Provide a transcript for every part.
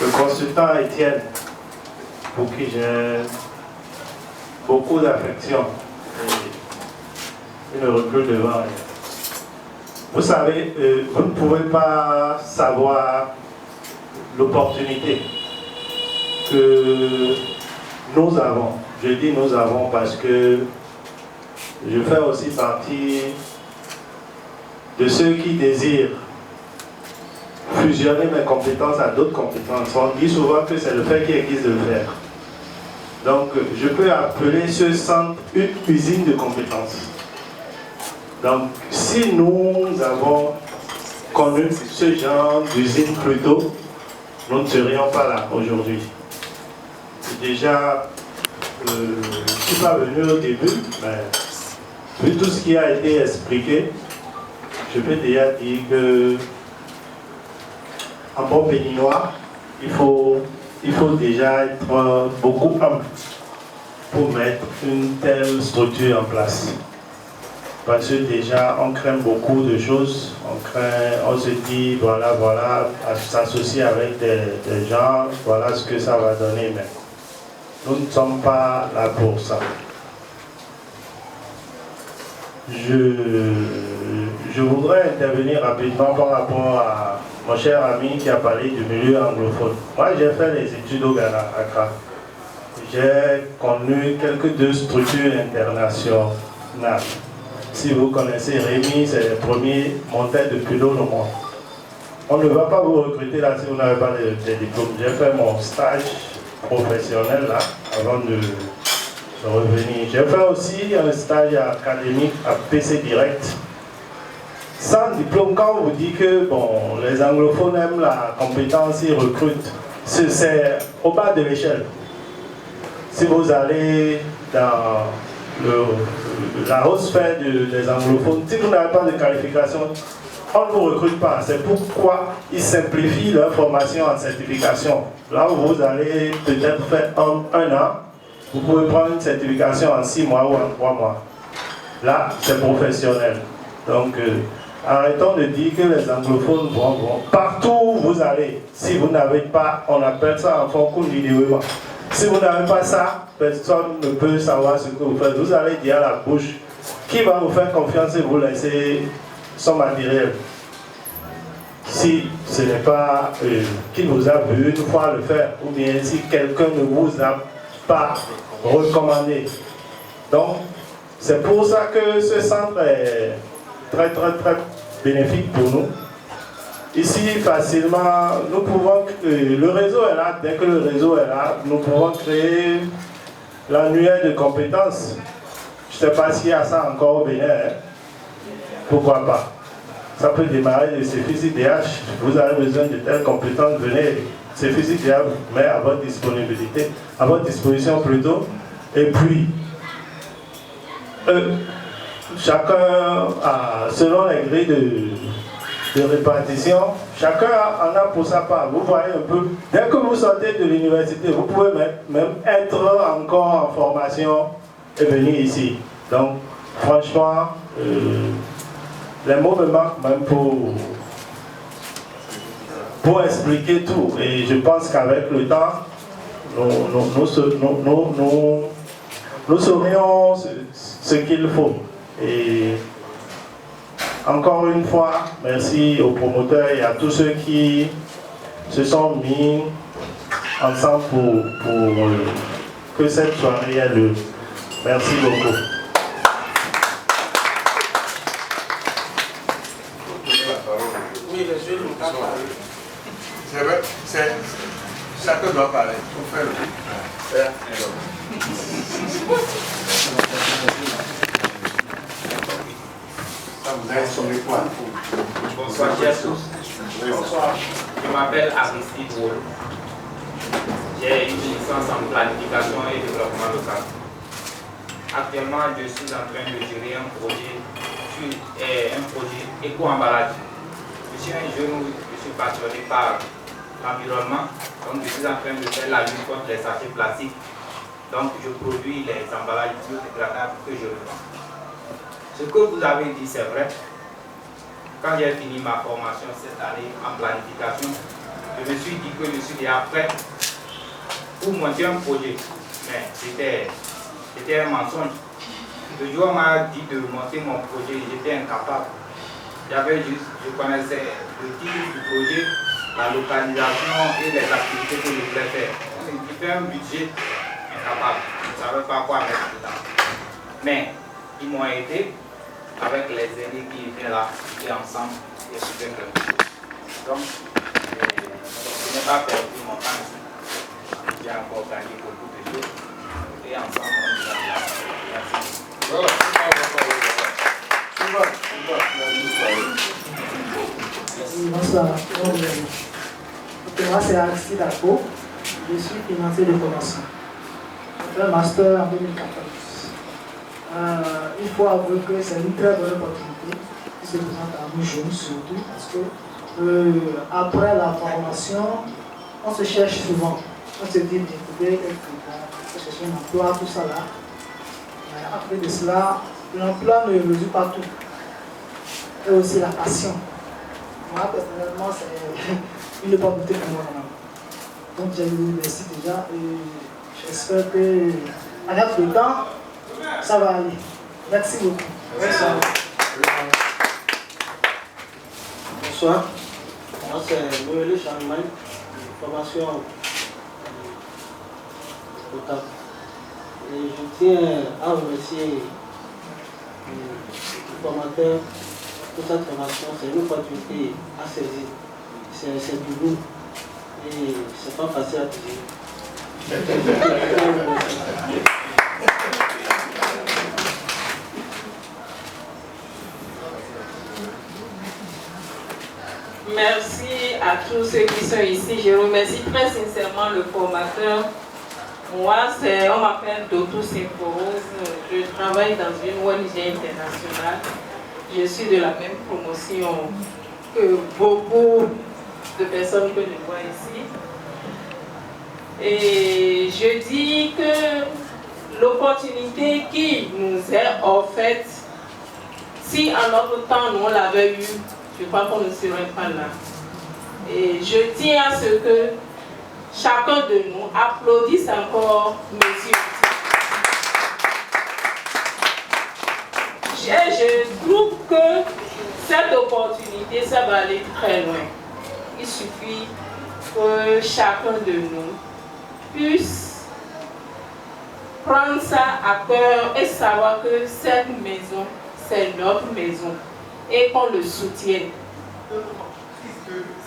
le consultant Étienne, pour qui j'ai beaucoup d'affection. Il me recule devant rien. Vous savez, vous ne pouvez pas savoir l'opportunité que nous avons. Je dis nous avons parce que je fais aussi partie de ceux qui désirent fusionner mes compétences à d'autres compétences. On dit souvent que c'est le fait qui existe de le faire. Donc, je peux appeler ce centre une usine de compétences. Donc, si nous avons connu ce genre d'usine plus tôt, nous ne serions pas là aujourd'hui. Déjà, je ne suis pas venu au début, mais vu tout ce qui a été expliqué, je peux déjà dire que en bon béninois, il faut déjà être beaucoup humble pour mettre une telle structure en place. Parce que déjà, on craint beaucoup de choses. On se dit, voilà, à s'associer avec des gens, voilà ce que ça va donner. Mais nous ne sommes pas là pour ça. Je voudrais intervenir rapidement par rapport à mon cher ami qui a parlé du milieu anglophone. Moi, j'ai fait les études au Ghana, à Accra. J'ai connu quelques deux structures internationales. Si vous connaissez Rémi, c'est le premier monteur de pilote au monde. On ne va pas vous recruter là si vous n'avez pas de diplôme. J'ai fait mon stage professionnel là, avant de revenir. J'ai fait aussi un stage académique à PC Direct. Sans diplôme, quand on vous dit que bon, les anglophones aiment la compétence, ils recrutent, c'est au bas de l'échelle. Si vous allez dans la haute sphère des anglophones, si vous n'avez pas de qualification, on ne vous recrute pas. C'est pourquoi ils simplifient leur formation en certification. Là où vous allez peut-être faire un an, vous pouvez prendre une certification en 6 mois ou en 3 mois. Là, c'est professionnel. Donc, arrêtons de dire que les anglophones vont. Partout où vous allez, si vous n'avez pas, on appelle ça en fond vidéo. Si vous n'avez pas ça, personne ne peut savoir ce que vous faites. Vous allez dire à la bouche, qui va vous faire confiance et vous laisser son matériel? Si ce n'est pas qu'il vous a vu une fois le faire, ou bien si quelqu'un ne vous a pas recommandé. Donc, c'est pour ça que ce centre est très bénéfique pour nous. Ici, facilement, nous pouvons, le réseau est là, dès que le réseau est là, nous pouvons créer l'annuaire de compétences. Je ne sais pas s'il y a ça encore au Bénin. Hein? Pourquoi pas? Ça peut démarrer de CFIC-IDH. Vous avez besoin de telles compétences, venez. CFIC-IDH vous met à votre disponibilité, à votre disposition plutôt. Et puis, chacun a, selon les grilles de répartition, chacun en a pour sa part. Vous voyez un peu, dès que vous sortez de l'université, vous pouvez même être encore en formation et venir ici. Donc, franchement, les mots me manquent même pour expliquer tout. Et je pense qu'avec le temps, nous saurions ce qu'il faut. Et encore une fois, merci aux promoteurs et à tous ceux qui se sont mis ensemble pour que cette soirée ait lieu. Merci beaucoup. Oui, monsieur, nous pas parlé. C'est vrai, chacun doit parler. Il faut faire le vous avez sonné quoi? Bonsoir à tous. Bonsoir. Je m'appelle Aristide Woul. J'ai une licence en planification et développement local. Actuellement, je suis en train de gérer un projet éco-emballage. Je suis un jeune, je suis passionné par l'environnement, donc je suis en train de faire la lutte contre les sachets plastiques. Donc je produis les emballages biodégradables que je revends. Ce que vous avez dit, c'est vrai. Quand j'ai fini ma formation cette année en planification, je me suis dit que je suis déjà prêt pour monter un projet. Mais c'était un mensonge. Le jour où on m'a dit de monter mon projet, j'étais incapable. Je connaissais le titre du projet, la localisation et les activités que je voulais faire. J'ai fait un budget incapable. Je ne savais pas quoi mettre dedans. Mais ils m'ont aidé avec les aînés qui étaient là, et ensemble, et fait quelque chose. Donc, je n'ai pas perdu mon temps ici. J'ai encore gagné beaucoup de choses. Et ensemble, on y va. Merci. Voilà. Bonsoir. Moi, c'est Aristide Dabo. Je suis financier de formation. J'ai fait un master en 2014. Il faut avouer que c'est une très bonne opportunité qui se présente à nous jeunes surtout parce que après la formation, on se cherche souvent. On se dit, écoutez, il faut chercher un emploi, tout ça là. Mais à côté de cela, l'emploi ne résout pas tout. Et aussi la passion. Moi, personnellement, c'est une opportunité pour moi. Donc, j'ai eu l'université déjà et j'espère que, avec le temps, ça va aller. Merci beaucoup. Bonsoir. Bonsoir. Moi, c'est Noël Charlemagne, formation potable. Et je tiens à remercier le formateur pour cette formation. C'est une opportunité à saisir. C'est du lourd et c'est pas facile à dire. Merci à tous ceux qui sont ici. Je remercie très sincèrement le formateur. Moi, on m'appelle Dotou Symphorose. Je travaille dans une ONG internationale. Je suis de la même promotion que beaucoup de personnes que je vois ici. Et je dis que l'opportunité qui nous est offerte, si en notre temps nous l'avait eu, je crois qu'on ne serait pas là. Et je tiens à ce que chacun de nous applaudisse encore Monsieur. Je trouve que cette opportunité, ça va aller très loin. Il suffit que chacun de nous puisse prendre ça à cœur et savoir que cette maison, c'est notre maison et qu'on le soutienne.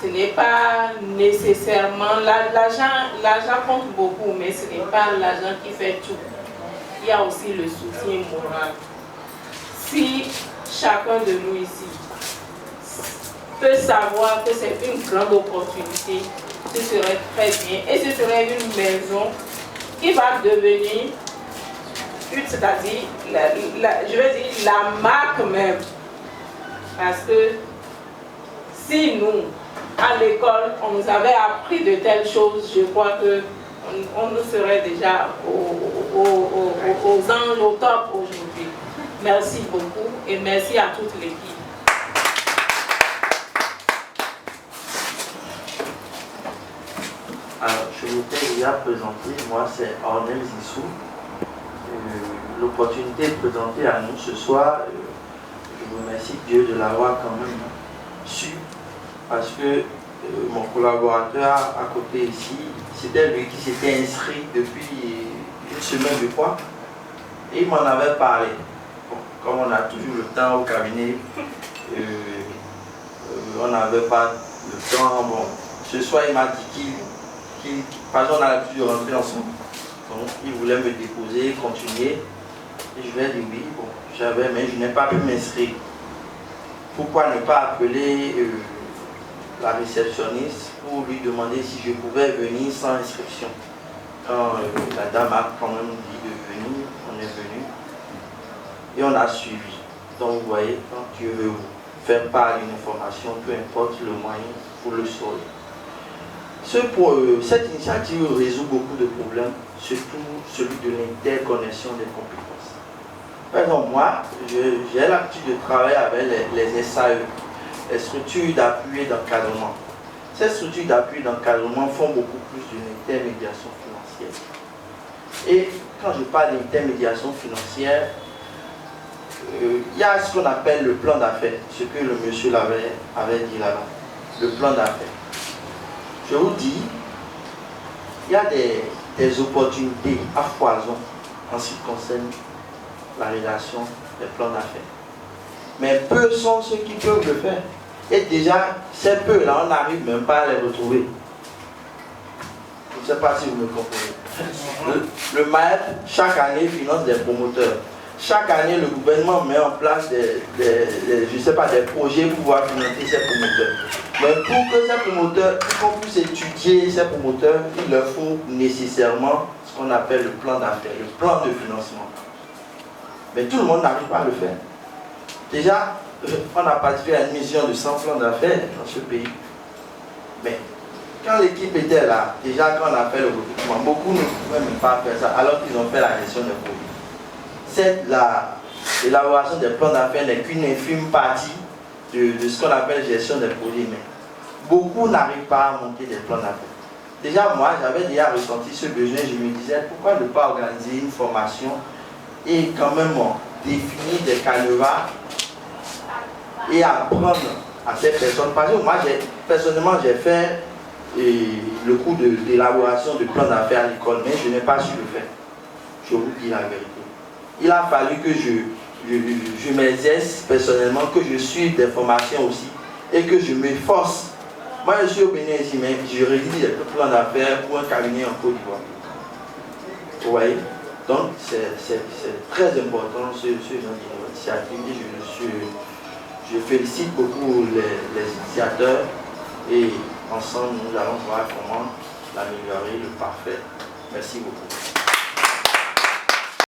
Ce n'est pas nécessairement, l'argent compte beaucoup, mais ce n'est pas l'argent qui fait tout. Il y a aussi le soutien moral. Si chacun de nous ici peut savoir que c'est une grande opportunité, ce serait très bien. Et ce serait une maison qui va devenir, c'est-à-dire, je veux dire, la marque même. Parce que si nous, à l'école, on nous avait appris de telles choses, je crois qu'on nous serait déjà aux anges, au top aujourd'hui. Merci beaucoup et merci à toute l'équipe. Alors, je m'étais déjà présenté, moi c'est Ornel Zissou. L'opportunité de présenter à nous ce soir, je remercie Dieu de l'avoir quand même su, parce que mon collaborateur à côté ici, c'était lui qui s'était inscrit depuis une semaine je crois, et il m'en avait parlé. Bon, comme on a toujours le temps au cabinet, on n'avait pas le temps. Bon, ce soir il m'a dit par exemple, on a l'habitude de rentrer ensemble. Donc, il voulait me déposer, continuer. Et je lui ai dit oui, bon, mais je n'ai pas pu m'inscrire. Pourquoi ne pas appeler la réceptionniste pour lui demander si je pouvais venir sans inscription? Quand la dame a quand même dit de venir, on est venu. Et on a suivi. Donc, vous voyez, quand Dieu veut vous faire part d'une information, peu importe le moyen, vous le saurez. Cette initiative résout beaucoup de problèmes, surtout celui de l'interconnexion des compétences. Par exemple, moi, j'ai l'habitude de travailler avec les SAE, les structures d'appui et d'encadrement. Ces structures d'appui d'encadrement font beaucoup plus d'une intermédiation financière. Et quand je parle d'intermédiation financière, il y a ce qu'on appelle le plan d'affaires, ce que le monsieur avait dit là-bas, le plan d'affaires. Je vous dis, il y a des opportunités à foison en ce qui concerne la rédaction des plans d'affaires. Mais peu sont ceux qui peuvent le faire. Et déjà, ces peu-là, on n'arrive même pas à les retrouver. Je ne sais pas si vous me comprenez. Le MAEP, chaque année, finance des promoteurs. Chaque année, le gouvernement met en place des projets pour pouvoir financer ces promoteurs. Mais pour que ces promoteurs puissent étudier ces promoteurs, il leur faut nécessairement ce qu'on appelle le plan d'affaires, le plan de financement. Mais tout le monde n'arrive pas à le faire. Déjà, on a participé à une mission de 100 plans d'affaires dans ce pays. Mais quand l'équipe était là, déjà quand on a fait le recrutement, beaucoup ne pouvaient même pas faire ça alors qu'ils ont fait la gestion des produits. L'élaboration des plans d'affaires n'est qu'une infime partie de ce qu'on appelle gestion des produits, mais beaucoup n'arrivent pas à monter des plans d'affaires. Déjà, moi, j'avais déjà ressenti ce besoin, je me disais, pourquoi ne pas organiser une formation et quand même définir des canevas et apprendre à ces personnes. Parce que moi, personnellement, j'ai fait le cours d'élaboration de plans d'affaires à l'école, mais je n'ai pas su le faire. Je vous dis la vérité. Il a fallu que je m'exerce personnellement, que je suive des formations aussi et que je m'efforce. Moi, je suis au Bénin ici, mais je rédige des plans d'affaires pour un cabinet en Côte d'Ivoire. Vous voyez? Donc, c'est très important ce genre d'initiative et je félicite beaucoup les initiateurs et ensemble, nous allons voir comment l'améliorer, le parfait. Merci beaucoup.